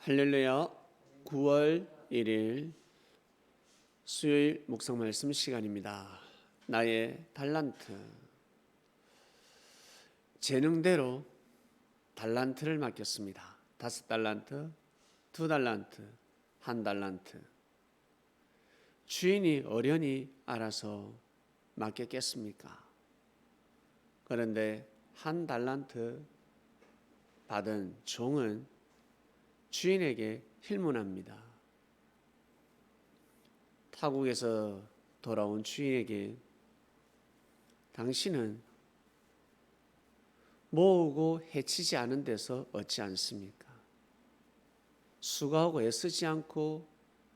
할렐루야. 9월 1일 수요일 묵상 말씀 시간입니다. 나의 달란트. 재능대로 달란트를 맡겼습니다. 5달란트, 2달란트, 1달란트. 주인이 어련히 알아서 맡겼겠습니까? 그런데 1달란트 받은 종은 주인에게 힐문합니다. 타국에서 돌아온 주인에게 당신은 모으고 해치지 않은 데서 얻지 않습니까? 수고하고 애쓰지 않고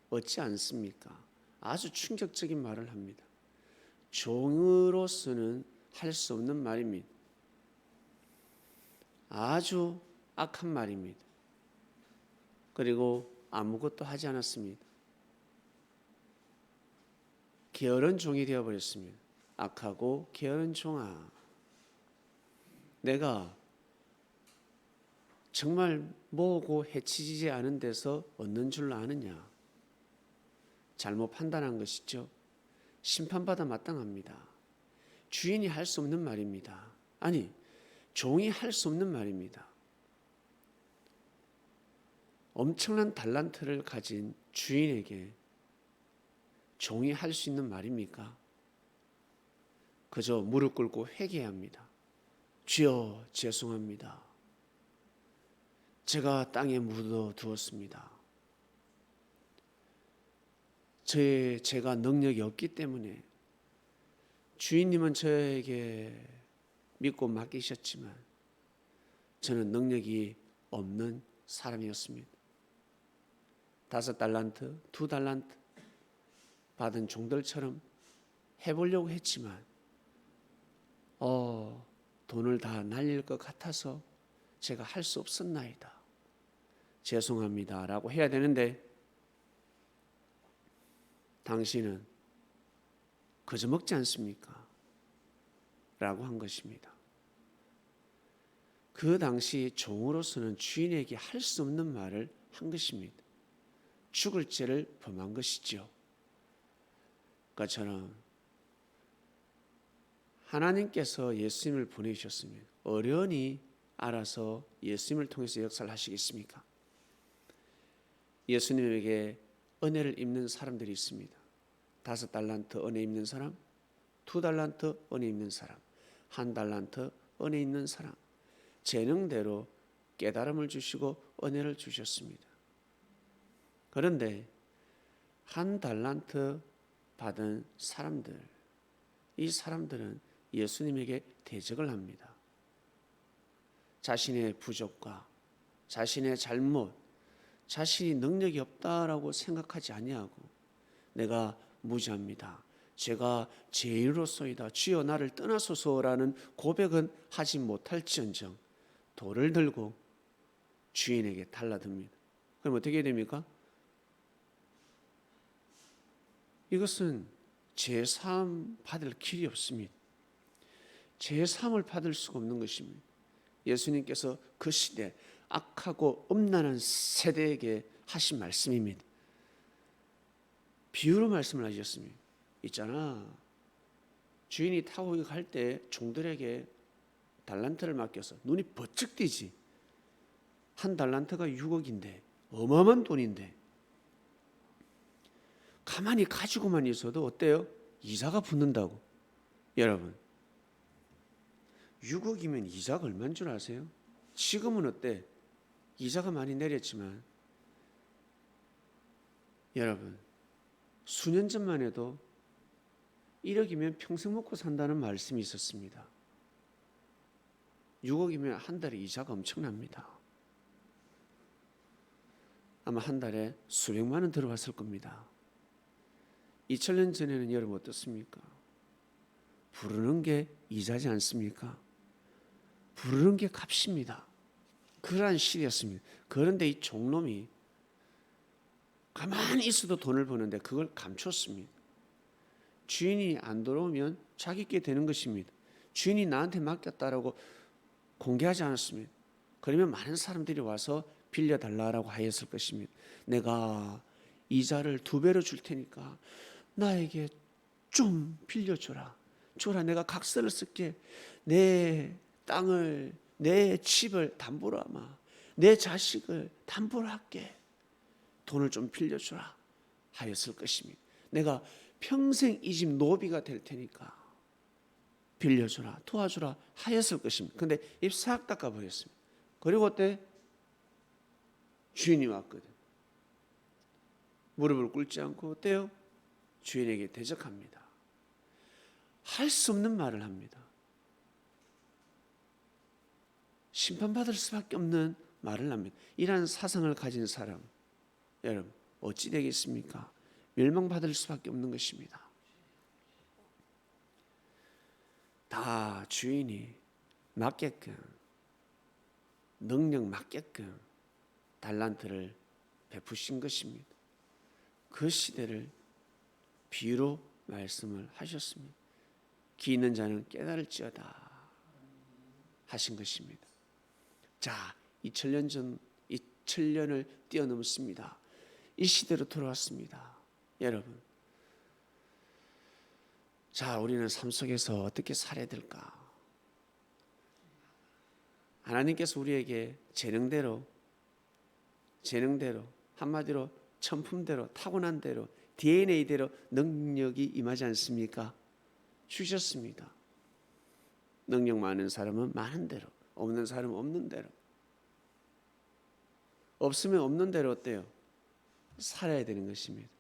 얻지 않습니까? 아주 충격적인 말을 합니다. 종으로서는 할 수 없는 말입니다. 아주 악한 말입니다. 그리고 아무것도 하지 않았습니다. 게으른 종이 되어버렸습니다. 악하고 게으른 종아, 내가 정말 모으고 해치지 않은 데서 얻는 줄 아느냐? 잘못 판단한 것이죠. 심판받아 마땅합니다. 주인이 할 수 없는 말입니다. 아니, 종이 할 수 없는 말입니다. 엄청난 달란트를 가진 주인에게 종이 할 수 있는 말입니까? 그저 무릎 꿇고 회개합니다. 주여, 죄송합니다. 제가 땅에 묻어두었습니다. 제가 능력이 없기 때문에 주인님은 저에게 믿고 맡기셨지만 저는 능력이 없는 사람이었습니다. 5달란트, 2달란트 받은 종들처럼 해보려고 했지만 돈을 다 날릴 것 같아서 제가 할 수 없었나이다. 죄송합니다 라고 해야 되는데 당신은 그저 먹지 않습니까? 라고 한 것입니다. 그 당시 종으로서는 주인에게 할 수 없는 말을 한 것입니다. 죽을 죄를 범한 것이죠. 그처럼 하나님께서 예수님을 보내주셨습니다. 어련히 알아서 예수님을 통해서 역사를 하시겠습니까? 예수님에게 은혜를 입는 사람들이 있습니다. 5달란트 은혜 입는 사람, 2달란트 은혜 입는 사람, 1달란트 은혜 있는 사람, 재능대로 깨달음을 주시고 은혜를 주셨습니다. 그런데 1달란트 받은 사람들, 이 사람들은 예수님에게 대적을 합니다. 자신의 부족과 자신의 잘못, 자신이 능력이 없다라고 생각하지 아니하고 내가 무지합니다. 제가 죄인으로소이다. 주여 나를 떠나소서라는 고백은 하지 못할지언정 돌을 들고 주인에게 달라듭니다. 그럼 어떻게 됩니까? 이것은 죄사함 받을 길이 없습니다. 죄사함을 받을 수가 없는 것입니다. 예수님께서 그 시대 악하고 음란한 세대에게 하신 말씀입니다. 비유로 말씀을 하셨습니다. 있잖아, 주인이 타국에 갈 때 종들에게 달란트를 맡겨서 눈이 번쩍 뜨지. 1달란트가 6억인데 어마어마한 돈인데 가만히 가지고만 있어도 어때요? 이자가 붙는다고. 여러분, 6억이면 이자가 얼마인 줄 아세요? 지금은 어때? 이자가 많이 내렸지만 여러분, 수년 전만 해도 1억이면 평생 먹고 산다는 말씀이 있었습니다. 6억이면 한 달에 이자가 엄청납니다. 아마 한 달에 수백만 원 들어왔을 겁니다. 2000년 전에는 여러분 어떻습니까? 부르는 게 이자지 않습니까? 부르는 게 값입니다. 그러한 시기였습니다. 그런데 이 종놈이 가만히 있어도 돈을 버는데 그걸 감췄습니다. 주인이 안 돌아오면 자기께 되는 것입니다. 주인이 나한테 맡겼다라고 공개하지 않았습니다. 그러면 많은 사람들이 와서 빌려달라고 하였을 것입니다. 내가 이자를 2배로 줄 테니까 나에게 좀 빌려줘라. 줘라. 내가 각서를 쓸게. 내 땅을, 내 집을 담보로 하마. 내 자식을 담보로 할게. 돈을 좀 빌려주라 하였을 것입니다. 내가 평생 이 집 노비가 될 테니까 빌려주라, 도와주라 하였을 것입니다. 근데 입 싹 닦아버렸습니다. 그리고 어때? 주인이 왔거든. 무릎을 꿇지 않고 어때요? 주인에게 대적합니다. 할 수 없는 말을 합니다. 심판받을 수밖에 없는 말을 합니다. 이러한 사상을 가진 사람, 여러분 어찌 되겠습니까? 멸망받을 수밖에 없는 것입니다. 다 주인이 맞게끔, 능력 맞게끔 달란트를 베푸신 것입니다. 그 시대를 비유로 말씀을 하셨습니다. 기 있는 자는 깨달을지어다 하신 것입니다. 자, 2000년을 뛰어넘습니다. 이 시대로 돌아왔습니다. 여러분, 자, 우리는 삶 속에서 어떻게 살아야 될까? 하나님께서 우리에게 재능대로, 한마디로 천품대로, 타고난 대로, DNA대로 능력이 임하지 않습니까? 주셨습니다. 능력 많은 사람은 많은 대로, 없는 사람은 없는 대로. 없으면 없는 대로 어때요? 살아야 되는 것입니다.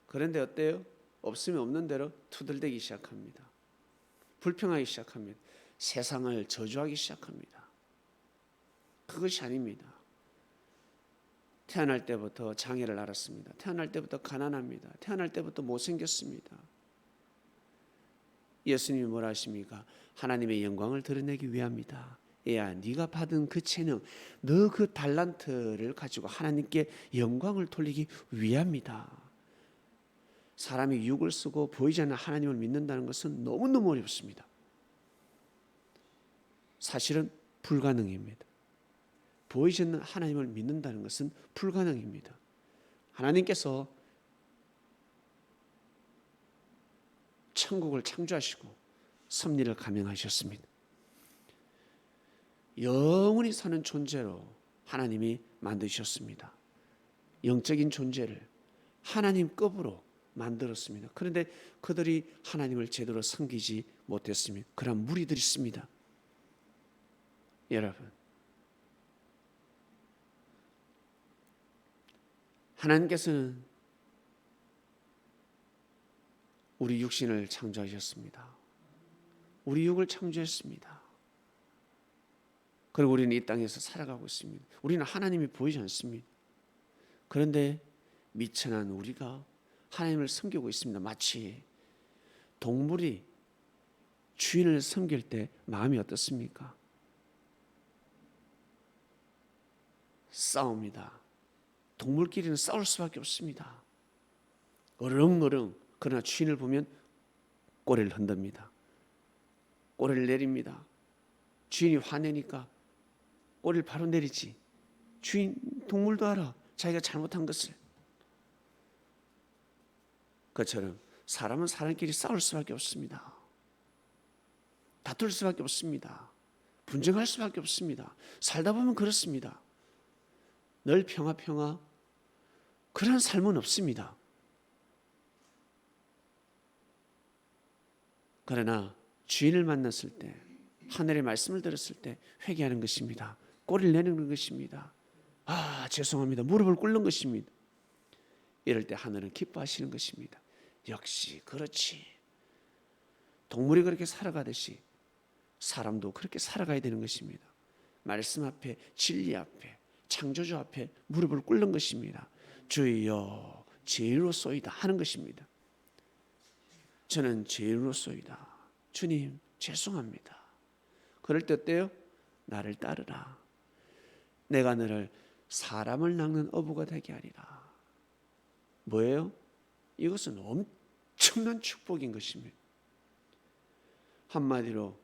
그런데 어때요? 없으면 없는 대로 투덜대기 시작합니다. 불평하기 시작합니다. 세상을 저주하기 시작합니다. 그것이 아닙니다. 태어날 때부터 장애를 알았습니다. 태어날 때부터 가난합니다. 태어날 때부터 못생겼습니다. 예수님이 뭐라 하십니까? 하나님의 영광을 드러내기 위함이다. 야, 네가 받은 그 재능, 너 그 달란트를 가지고 하나님께 영광을 돌리기 위함이다. 사람이 육을 쓰고 보이지 않는 하나님을 믿는다는 것은 너무너무 어렵습니다. 사실은 불가능입니다. 보이지 않는 하나님을 믿는다는 것은 불가능입니다. 하나님께서 천국을 창조하시고 섭리를 감행하셨습니다. 영원히 사는 존재로 하나님이 만드셨습니다. 영적인 존재를 하나님급으로 만들었습니다. 그런데 그들이 하나님을 제대로 섬기지 못했습니다. 그런 무리들이 있습니다. 여러분, 하나님께서는 우리 육신을 창조하셨습니다. 우리 육을 창조했습니다. 그리고 우리는 이 땅에서 살아가고 있습니다. 우리는 하나님이 보이지 않습니다. 그런데 미천한 우리가 하나님을 섬기고 있습니다. 마치 동물이 주인을 섬길 때 마음이 어떻습니까? 싸웁니다. 동물끼리는 싸울 수밖에 없습니다. 어렁어렁. 그러나 주인을 보면 꼬리를 흔듭니다. 꼬리를 내립니다. 주인이 화내니까 꼬리를 바로 내리지. 주인, 동물도 알아. 자기가 잘못한 것을. 그처럼 사람은 사람끼리 싸울 수밖에 없습니다. 다툴 수밖에 없습니다. 분쟁할 수밖에 없습니다. 살다 보면 그렇습니다. 늘 평화 그런 삶은 없습니다. 그러나 주인을 만났을 때, 하늘의 말씀을 들었을 때 회개하는 것입니다. 꼬리를 내는 것입니다. 아, 죄송합니다. 무릎을 꿇는 것입니다. 이럴 때 하늘은 기뻐하시는 것입니다. 역시 그렇지. 동물이 그렇게 살아가듯이 사람도 그렇게 살아가야 되는 것입니다. 말씀 앞에, 진리 앞에, 창조주 앞에 무릎을 꿇는 것입니다. 주여, 죄인으로소이다 하는 것입니다. 저는 죄인으로소이다. 주님, 죄송합니다. 그럴 때 어때요? 나를 따르라. 내가 너를 사람을 낚는 어부가 되게 하리라. 뭐예요? 이것은 엄청난 축복인 것입니다. 한마디로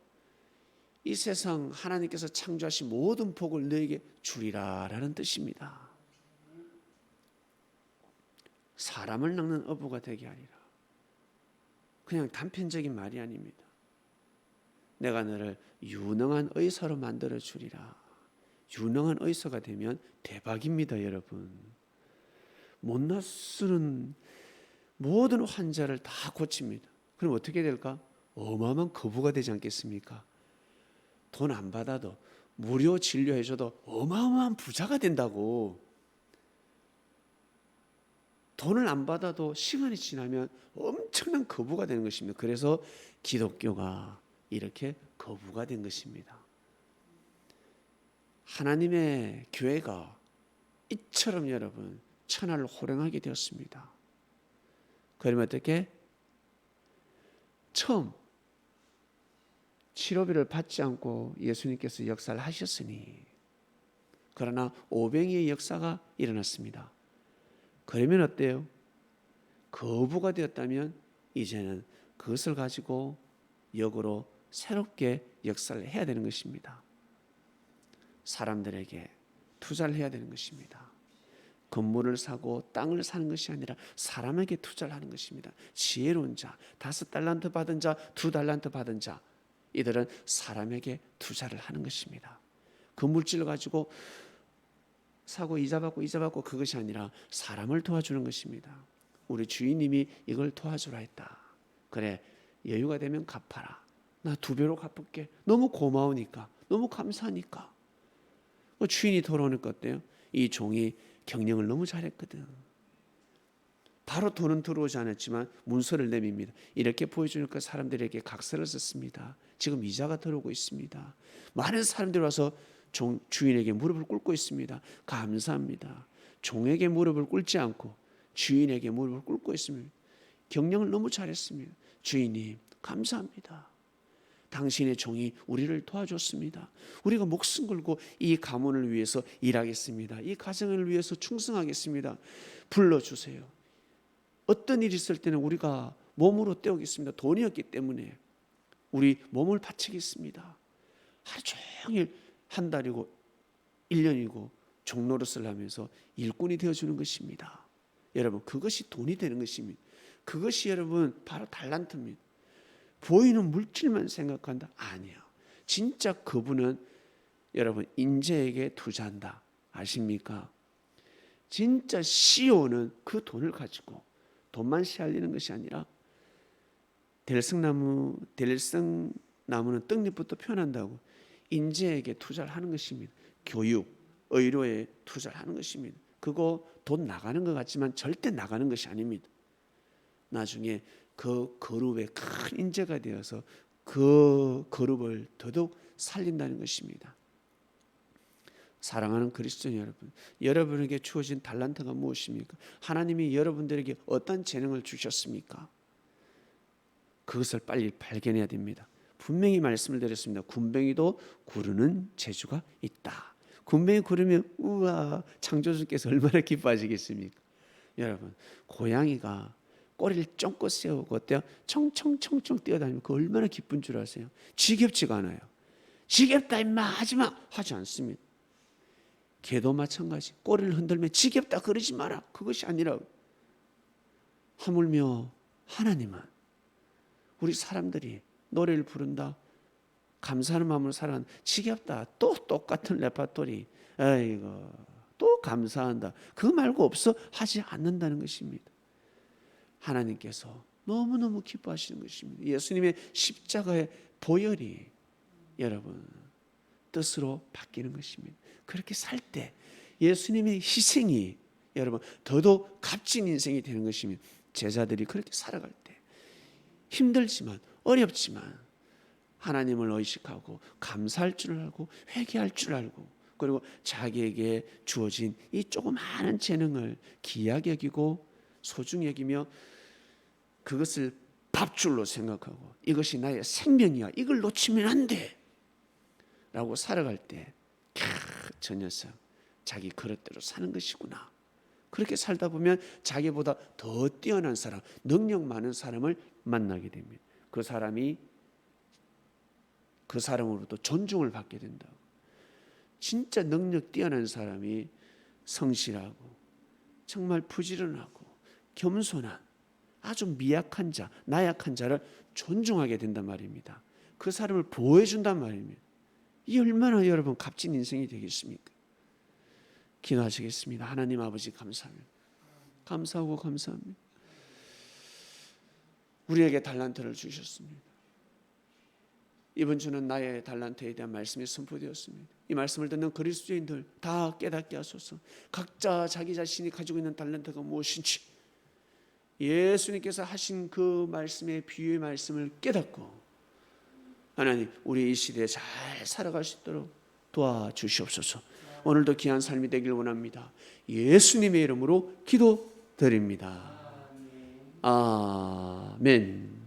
이 세상 하나님께서 창조하신 모든 복을 너에게 주리라 라는 뜻입니다. 사람을 낚는 어부가 되게 하리라. 그냥 단편적인 말이 아닙니다. 내가 너를 유능한 의사로 만들어 주리라. 유능한 의사가 되면 대박입니다, 여러분. 못나 쓰는 모든 환자를 다 고칩니다. 그럼 어떻게 될까? 어마어마한 거부가 되지 않겠습니까? 돈 안 받아도 무료 진료해줘도 어마어마한 부자가 된다고. 돈을 안 받아도 시간이 지나면 엄청난 거부가 되는 것입니다. 그래서 기독교가 이렇게 거부가 된 것입니다. 하나님의 교회가 이처럼 여러분 천하를 호령하게 되었습니다. 그러면 어떻게? 처음 치료비를 받지 않고 예수님께서 역사를 하셨으니, 그러나 오병이의 역사가 일어났습니다. 그러면 어때요? 거부가 되었다면 이제는 그것을 가지고 역으로 새롭게 역사를 해야 되는 것입니다. 사람들에게 투자를 해야 되는 것입니다. 건물을 사고 땅을 사는 것이 아니라 사람에게 투자를 하는 것입니다. 지혜로운 자, 5달란트 받은 자, 2달란트 받은 자, 이들은 사람에게 투자를 하는 것입니다. 그 물질을 가지고 사고 이자 받고 그것이 아니라 사람을 도와주는 것입니다. 우리 주인님이 이걸 도와주라 했다. 그래, 여유가 되면 갚아라. 나 2배로 갚을게. 너무 고마우니까, 너무 감사하니까. 주인이 돌아오니까 어때요? 이 종이 경영을 너무 잘했거든. 바로 돈은 들어오지 않았지만 문서를 내밉니다. 이렇게 보여주니까 사람들에게 각서를 썼습니다. 지금 이자가 들어오고 있습니다. 많은 사람들이 와서 주인에게 무릎을 꿇고 있습니다. 감사합니다. 종에게 무릎을 꿇지 않고 주인에게 무릎을 꿇고 있습니다. 경영을 너무 잘했습니다. 주인님 감사합니다. 당신의 종이 우리를 도와줬습니다. 우리가 목숨 걸고 이 가문을 위해서 일하겠습니다. 이 가정을 위해서 충성하겠습니다. 불러주세요. 어떤 일이 있을 때는 우리가 몸으로 때우겠습니다. 돈이 없기 때문에 우리 몸을 바치겠습니다. 하루 종일 한 달이고 1년이고 종노릇을 하면서 일꾼이 되어주는 것입니다. 여러분, 그것이 돈이 되는 것입니다. 그것이 여러분 바로 달란트입니다. 보이는 물질만 생각한다? 아니요. 진짜 그분은 여러분 인재에게 투자한다. 아십니까? 진짜 CEO는 그 돈을 가지고 돈만 씨알리는 것이 아니라 델성나무는 떡잎부터 표현한다고 인재에게 투자를 하는 것입니다. 교육, 의료에 투자를 하는 것입니다. 그거 돈 나가는 것 같지만 절대 나가는 것이 아닙니다. 나중에 그 그룹의 큰 인재가 되어서 그 그룹을 더더욱 살린다는 것입니다. 사랑하는 그리스도인 여러분, 여러분에게 주어진 달란트가 무엇입니까? 하나님이 여러분들에게 어떤 재능을 주셨습니까? 그것을 빨리 발견해야 됩니다. 분명히 말씀을 드렸습니다. 군뱅이도 구르는 재주가 있다. 군뱅이 구르면 우와, 창조주께서 얼마나 기뻐하시겠습니까? 여러분, 고양이가 꼬리를 쫑긋 세우고 어때요? 청청청청 뛰어다니면 그 얼마나 기쁜 줄 아세요? 지겹지가 않아요. 지겹다 임마 하지마 하지 않습니다. 개도 마찬가지. 꼬리를 흔들면 지겹다 그러지 마라. 그것이 아니라 하물며 하나님은 우리 사람들이 노래를 부른다, 감사하는 마음으로 살아간다, 지겹다, 또 똑같은 레파토리, 아이고 또 감사한다, 그거 말고 없어 하지 않는다는 것입니다. 하나님께서 너무너무 기뻐하시는 것입니다. 예수님의 십자가의 보혈이 여러분 뜻으로 바뀌는 것입니다. 그렇게 살 때 예수님의 희생이 여러분 더더욱 값진 인생이 되는 것입니다. 제자들이 그렇게 살아갈 때 힘들지만 어렵지만 하나님을 의식하고 감사할 줄 알고 회개할 줄 알고, 그리고 자기에게 주어진 이 조그마한 재능을 귀하게 여기고 소중히 여기며 그것을 밥줄로 생각하고 이것이 나의 생명이야, 이걸 놓치면 안 돼 라고 살아갈 때 저 녀석 자기 그릇대로 사는 것이구나. 그렇게 살다 보면 자기보다 더 뛰어난 사람, 능력 많은 사람을 만나게 됩니다. 그 사람이 그 사람으로부터 존중을 받게 된다고. 진짜 능력 뛰어난 사람이 성실하고 정말 부지런하고 겸손한 아주 미약한 자, 나약한 자를 존중하게 된단 말입니다. 그 사람을 보호해 준단 말입니다. 이 얼마나 여러분 값진 인생이 되겠습니까? 기도하시겠습니다. 하나님 아버지 감사합니다. 감사하고 감사합니다. 우리에게 달란트를 주셨습니다. 이번 주는 나의 달란트에 대한 말씀이 선포되었습니다. 이 말씀을 듣는 그리스도인들 다 깨닫게 하소서. 각자 자기 자신이 가지고 있는 달란트가 무엇인지 예수님께서 하신 그 말씀의 비유의 말씀을 깨닫고 하나님 우리 이 시대에 잘 살아갈 수 있도록 도와주시옵소서. 오늘도 귀한 삶이 되길 원합니다. 예수님의 이름으로 기도드립니다. 아멘.